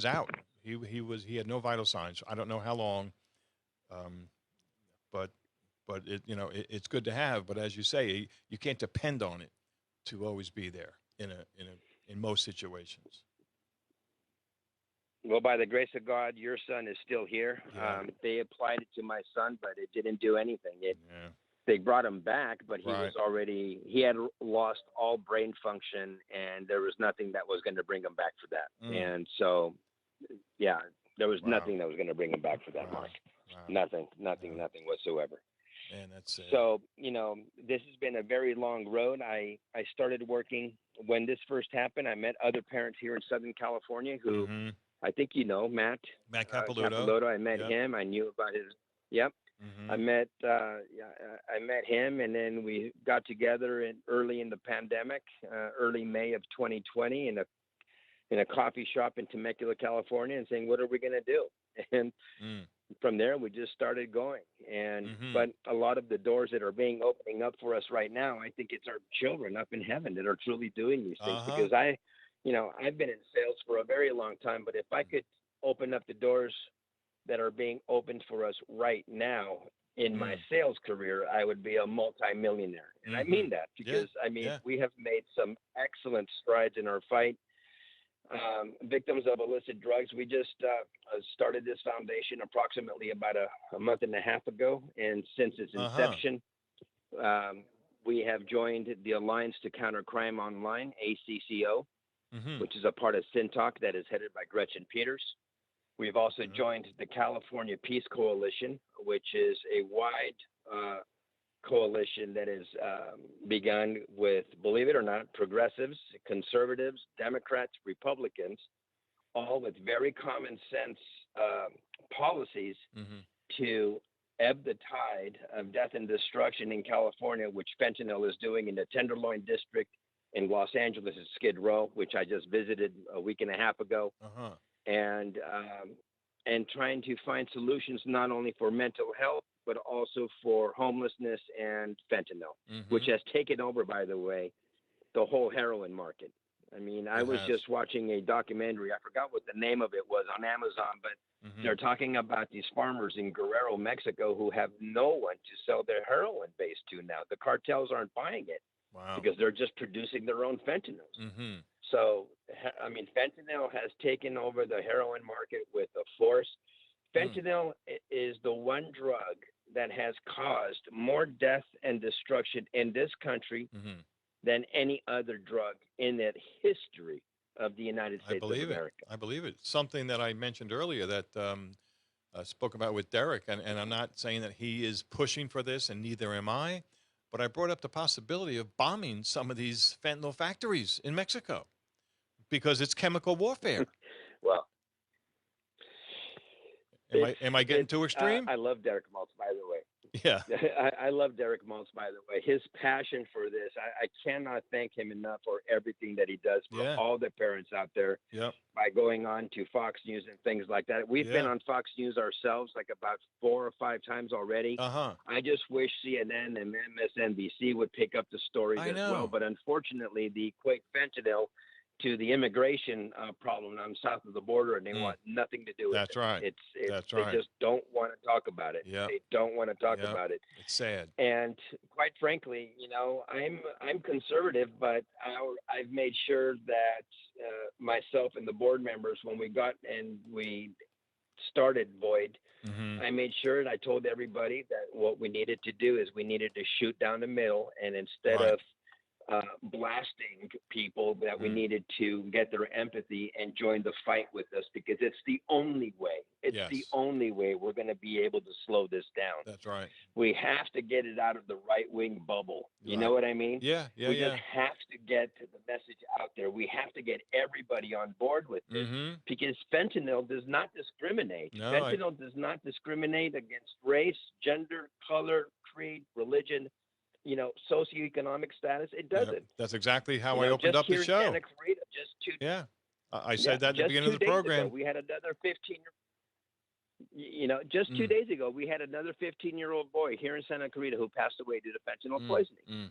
[SPEAKER 1] out. He had no vital signs. I don't know how long. But it's good to have. But as you say, you can't depend on it to always be there in most situations.
[SPEAKER 3] Well, by the grace of God, your son is still here.
[SPEAKER 1] Yeah.
[SPEAKER 3] They applied it to my son, but it didn't do anything. They brought him back, but he had lost all brain function, and there was nothing that was going to bring him back for that. And so, there was nothing that was going to bring him back for that, Mark. Nothing whatsoever.
[SPEAKER 1] And that's it.
[SPEAKER 3] So, this has been a very long road. I started working when this first happened. I met other parents here in Southern California who I think Matt Capilouto. I met him. I knew about his. Yep. I met him, and then we got together early in the pandemic, early May of 2020, and in a coffee shop in Temecula, California, and saying, "What are we going to do?" And from there, we just started going. And but a lot of the doors that are opening up for us right now, I think it's our children up in heaven that are truly doing these things. Because I've been in sales for a very long time, but if I could open up the doors that are being opened for us right now in my sales career, I would be a multimillionaire. And I mean that because, we have made some excellent strides in our fight. Victims of illicit drugs. We just started this foundation approximately about a month and a half ago. And since its inception, we have joined the Alliance to Counter Crime Online, ACCO, which is a part of Syntalk that is headed by Gretchen Peters. We've also joined the California Peace Coalition, which is a wide coalition that is begun with, believe it or not, progressives, conservatives, Democrats, Republicans, all with very common sense policies to ebb the tide of death and destruction in California, which fentanyl is doing in the Tenderloin District in Los Angeles at Skid Row, which I just visited a week and a half ago. And trying to find solutions not only for mental health, but also for homelessness and fentanyl, which has taken over, by the way, the whole heroin market. I mean, I was just watching a documentary. I forgot what the name of it was on Amazon, but they're talking about these farmers in Guerrero, Mexico, who have no one to sell their heroin base to now. The cartels aren't buying it because they're just producing their own fentanyls. So, I mean, fentanyl has taken over the heroin market with a force. Fentanyl is the one drug that has caused more death and destruction in this country than any other drug in the history of the United States of America.
[SPEAKER 1] I believe it. Something that I mentioned earlier that I spoke about with Derek, and I'm not saying that he is pushing for this, and neither am I, but I brought up the possibility of bombing some of these fentanyl factories in Mexico because it's chemical warfare.
[SPEAKER 3] Well,
[SPEAKER 1] am I getting too extreme?
[SPEAKER 3] I love Derek Maltz, by the way.
[SPEAKER 1] Yeah.
[SPEAKER 3] I love Derek Maltz, by the way. His passion for this, I cannot thank him enough for everything that he does for all the parents out there by going on to Fox News and things like that. We've been on Fox News ourselves like about 4 or 5 times already. I just wish CNN and MSNBC would pick up the stories as well. But unfortunately, the equate fentanyl to the immigration problem on south of the border, and they want nothing to do with it.
[SPEAKER 1] That's right.
[SPEAKER 3] They just don't want to talk about it. They don't want to talk about it.
[SPEAKER 1] It's sad.
[SPEAKER 3] And quite frankly, I'm conservative, but I've made sure that myself and the board members, when we started Void, I made sure and I told everybody that what we needed to do is we needed to shoot down the middle, and instead of blasting people, that we needed to get their empathy and join the fight with us, because it's the only way. It's the only way we're going to be able to slow this down.
[SPEAKER 1] That's right.
[SPEAKER 3] We have to get it out of the right-wing bubble. You know what I mean?
[SPEAKER 1] We
[SPEAKER 3] just have to get the message out there. We have to get everybody on board with this, because fentanyl does not discriminate. Fentanyl does not discriminate against race, gender, color, creed, religion, socioeconomic status. It doesn't.
[SPEAKER 1] That's exactly how I opened up the show.
[SPEAKER 3] Santa Clarita,
[SPEAKER 1] I said that at the beginning of the program.
[SPEAKER 3] Ago, we had another just 2 days ago, we had another 15-year-old boy here in Santa Clarita who passed away due to fentanyl poisoning.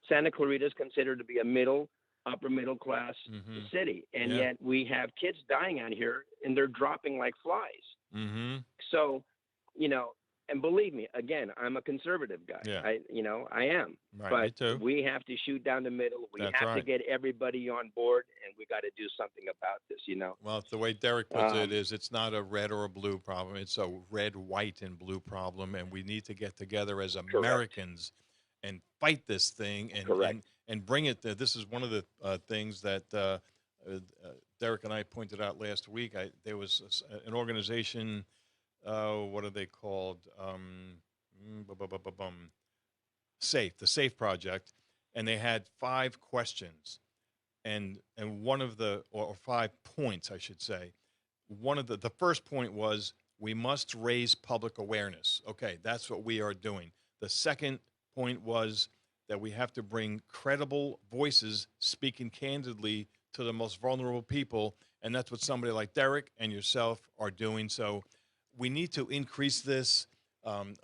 [SPEAKER 3] Santa Clarita is considered to be a upper middle class city, and yet we have kids dying out here, and they're dropping like flies. So, and believe me, again, I'm a conservative guy. I am.
[SPEAKER 1] Right,
[SPEAKER 3] but we have to shoot down the middle. We have to get everybody on board, and we got to do something about this,
[SPEAKER 1] Well, the way Derek puts it is, it's not a red or a blue problem. It's a red, white, and blue problem, and we need to get together as Americans and fight this thing and bring it there. This is one of the things that Derek and I pointed out last week. There was an organization. What are they called? SAFE, the SAFE Project, and they had 5 questions, and one of or 5 points, I should say. One of the first point was, we must raise public awareness. Okay, that's what we are doing. The second point was that we have to bring credible voices speaking candidly to the most vulnerable people, and that's what somebody like Derek and yourself are doing. So we need to increase this.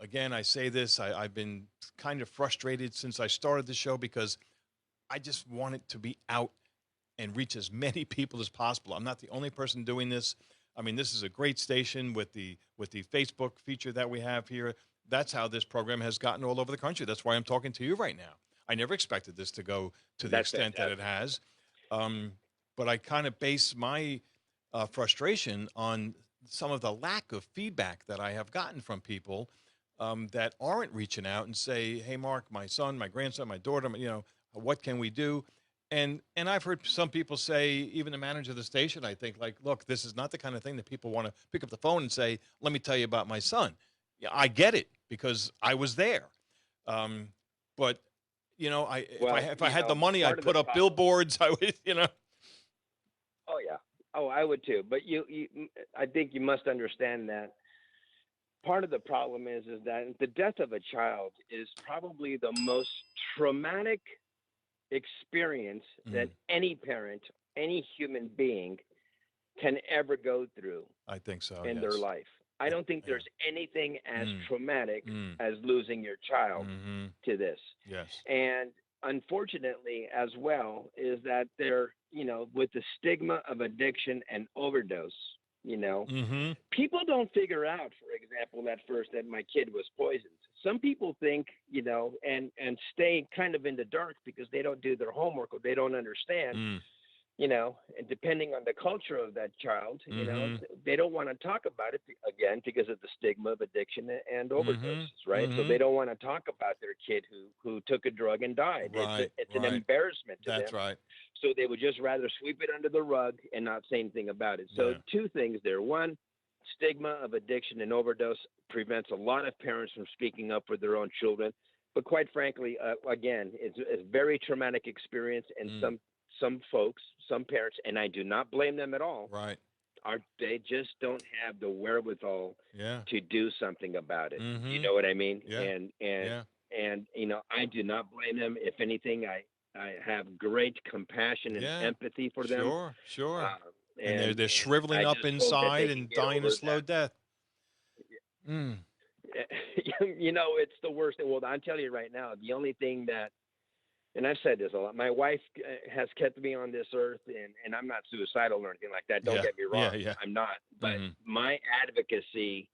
[SPEAKER 1] Again, I say this, I've been kind of frustrated since I started the show because I just want it to be out and reach as many people as possible. I'm not the only person doing this. I mean, this is a great station with the Facebook feature that we have here. That's how this program has gotten all over the country. That's why I'm talking to you right now. I never expected this to go to the extent that it has. But I kind of base my frustration on some of the lack of feedback that I have gotten from people that aren't reaching out and say, hey, Mark, my son, my grandson, my daughter, what can we do? And I've heard some people say, even the manager of the station, I think, like, look, this is not the kind of thing that people want to pick up the phone and say, let me tell you about my son. Yeah, I get it because I was there. But, if I had the money, I'd put up billboards. I would,
[SPEAKER 3] Oh, yeah. Oh, I would too. But I think you must understand that part of the problem is that the death of a child is probably the most traumatic experience that any parent, any human being can ever go through.
[SPEAKER 1] I think so.
[SPEAKER 3] In their life. I don't think there's anything as traumatic as losing your child to this.
[SPEAKER 1] Yes.
[SPEAKER 3] And unfortunately, as well, is that they're, with the stigma of addiction and overdose, people don't figure out, for example, at first that my kid was poisoned. Some people think, and stay kind of in the dark because they don't do their homework or they don't understand. And depending on the culture of that child, they don't want to talk about it again because of the stigma of addiction and overdoses, right? So they don't want to talk about their kid who took a drug and died.
[SPEAKER 1] Right,
[SPEAKER 3] it's an embarrassment to them.
[SPEAKER 1] That's right.
[SPEAKER 3] So they would just rather sweep it under the rug and not say anything about it. So two things there. One, stigma of addiction and overdose prevents a lot of parents from speaking up for their own children. But quite frankly, again, it's a very traumatic experience, and some folks, some parents, and I do not blame them at all.
[SPEAKER 1] Right.
[SPEAKER 3] They just don't have the wherewithal to do something about it. You know what I mean?
[SPEAKER 1] Yeah.
[SPEAKER 3] And I do not blame them. If anything, I have great compassion and empathy for them.
[SPEAKER 1] Sure. And they're shriveling up inside and dying a slow death.
[SPEAKER 3] It's the worst. Well, I'll tell you right now, the only thing that, and I've said this a lot, my wife has kept me on this earth, and I'm not suicidal or anything like that. Don't get me wrong. I'm not. But my advocacy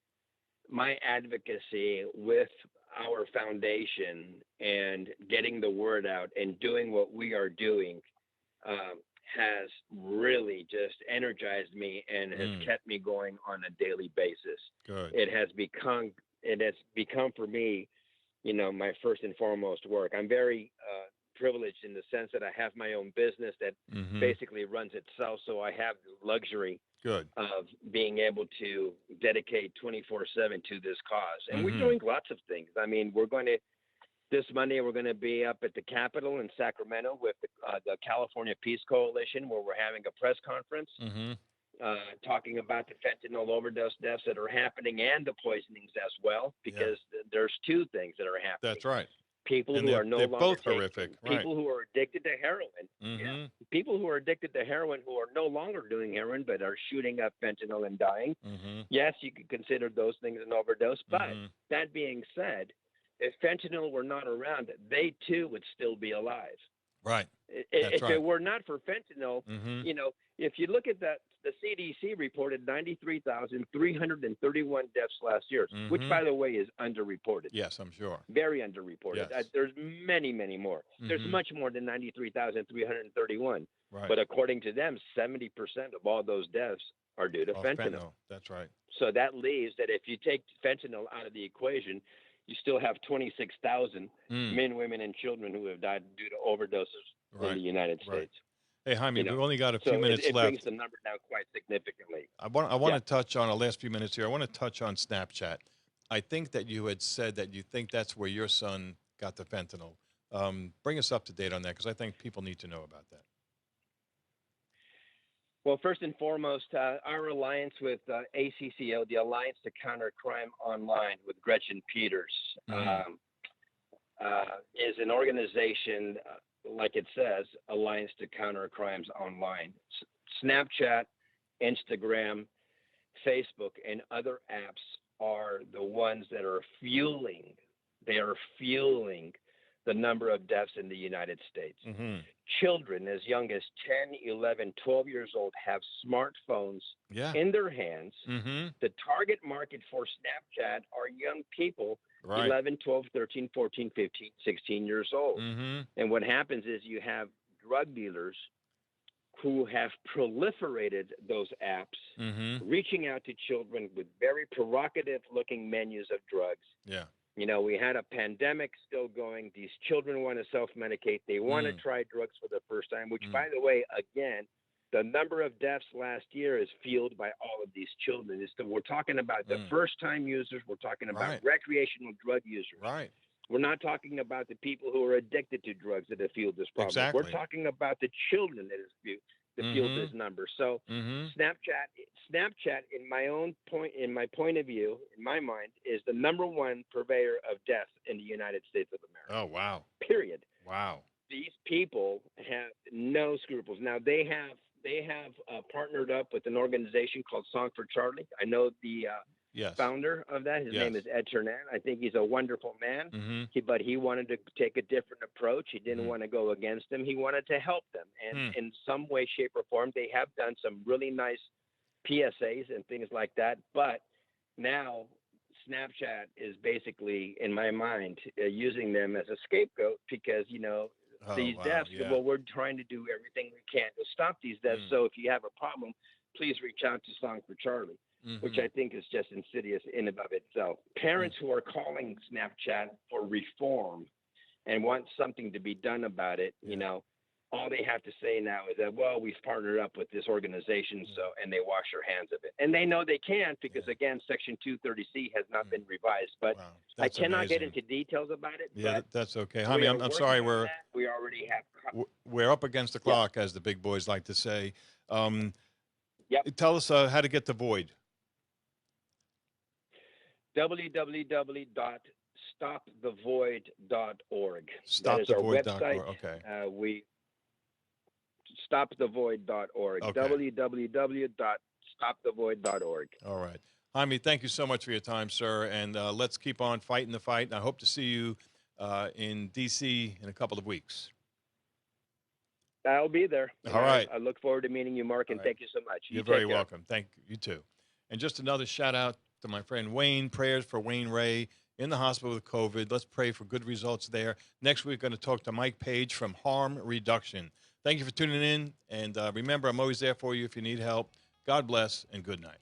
[SPEAKER 3] with our foundation and getting the word out and doing what we are doing has really just energized me and has kept me going on a daily basis.
[SPEAKER 1] Good.
[SPEAKER 3] It has become for me, my first and foremost work. I'm very privileged in the sense that I have my own business that basically runs itself. So I have the luxury of being able to dedicate 24/7 to this cause. And we're doing lots of things. I mean, this Monday, we're going to be up at the Capitol in Sacramento with the California Peace Coalition, where we're having a press conference talking about the fentanyl overdose deaths that are happening and the poisonings as well, because there's two things that are happening.
[SPEAKER 1] That's right.
[SPEAKER 3] People who are no longer
[SPEAKER 1] both horrific.
[SPEAKER 3] People who are addicted to heroin. People who are addicted to heroin who are no longer doing heroin but are shooting up fentanyl and dying. Yes, you could consider those things an overdose. But that being said, if fentanyl were not around, they too would still be alive.
[SPEAKER 1] Right.
[SPEAKER 3] If it were not for fentanyl, if you look at that, the CDC reported 93,331 deaths last year, which, by the way, is underreported.
[SPEAKER 1] Yes, I'm sure.
[SPEAKER 3] Very underreported.
[SPEAKER 1] Yes.
[SPEAKER 3] There's many, many more. There's much more than 93,331.
[SPEAKER 1] Right.
[SPEAKER 3] But according to them, 70% of all those deaths are due to fentanyl.
[SPEAKER 1] That's right.
[SPEAKER 3] So that leaves that if you take fentanyl out of the equation, you still have 26,000 men, women, and children who have died due to overdoses in the United States.
[SPEAKER 1] Hey, Jaime, we've only got a few minutes left.
[SPEAKER 3] It brings the number down quite significantly.
[SPEAKER 1] I want to touch on the last few minutes here. I want to touch on Snapchat. I think that you had said that you think that's where your son got the fentanyl. Bring us up to date on that, because I think people need to know about that.
[SPEAKER 3] Well, first and foremost, our alliance with ACCO, the Alliance to Counter Crime Online, with Gretchen Peters, is an organization like it says, Alliance to Counter Crimes Online. Snapchat, Instagram, Facebook, and other apps are the ones that are fueling the number of deaths in the United States.
[SPEAKER 1] Mm-hmm.
[SPEAKER 3] Children as young as 10, 11, 12 years old have smartphones in their hands.
[SPEAKER 1] Mm-hmm.
[SPEAKER 3] The target market for Snapchat are young people,
[SPEAKER 1] Right.
[SPEAKER 3] 11, 12, 13, 14, 15, 16 years old.
[SPEAKER 1] Mm-hmm.
[SPEAKER 3] And what happens is you have drug dealers who have proliferated those apps,
[SPEAKER 1] Mm-hmm.
[SPEAKER 3] reaching out to children with very provocative-looking menus of drugs.
[SPEAKER 1] Yeah.
[SPEAKER 3] You know, we had a pandemic still going. These children want to self-medicate. They want to try drugs for the first time, which, by the way, again, the number of deaths last year is fueled by all of these children. We're talking about the first-time users. We're talking about recreational drug users.
[SPEAKER 1] Right.
[SPEAKER 3] We're not talking about the people who are addicted to drugs that have fueled this problem.
[SPEAKER 1] Exactly.
[SPEAKER 3] We're talking about the children that fueled this number. So Snapchat, in my point of view, in my mind, is the number one purveyor of death in the United States of America.
[SPEAKER 1] Oh, wow.
[SPEAKER 3] Period.
[SPEAKER 1] Wow.
[SPEAKER 3] These people have no scruples. Now they have partnered up with an organization called Song for Charlie. I know the founder of that. His name is Ed Ternan. I think he's a wonderful man.
[SPEAKER 1] Mm-hmm.
[SPEAKER 3] But he wanted to take a different approach. He didn't want to go against them. He wanted to help them. And in some way, shape, or form, they have done some really nice PSAs and things like that. But now Snapchat is basically, in my mind, using them as a scapegoat because, you know, these deaths, well, we're trying to do everything we can to stop these deaths. So if you have a problem, please reach out to Song for Charlie. Which I think is just insidious in and of itself. Parents who are calling Snapchat for reform and want something to be done about it, you know, all they have to say now is that, well, we've partnered up with this organization, and they wash their hands of it. And they know they can't because, again, Section 230C has not been revised. But I cannot get into details about it.
[SPEAKER 1] Yeah,
[SPEAKER 3] but
[SPEAKER 1] that's okay. Jaime, I'm sorry.
[SPEAKER 3] We already have.
[SPEAKER 1] We're up against the clock, as the big boys like to say. Tell us how to get the Void.
[SPEAKER 3] www.stopthevoid.org.
[SPEAKER 1] Stopthevoid.org. Okay.
[SPEAKER 3] Stopthevoid.org. Okay. www.stopthevoid.org.
[SPEAKER 1] All right. Jaime, thank you so much for your time, sir. And let's keep on fighting the fight. And I hope to see you in D.C. in a couple of weeks.
[SPEAKER 3] I'll be there.
[SPEAKER 1] All right.
[SPEAKER 3] I look forward to meeting you, Mark, and thank you so much.
[SPEAKER 1] You're very welcome. Thank you, too. And just another shout out to my friend Wayne. Prayers for Wayne Ray in the hospital with COVID. Let's pray for good results there. Next week, we're going to talk to Mike Page from Harm Reduction. Thank you for tuning in. And remember, I'm always there for you if you need help. God bless and good night.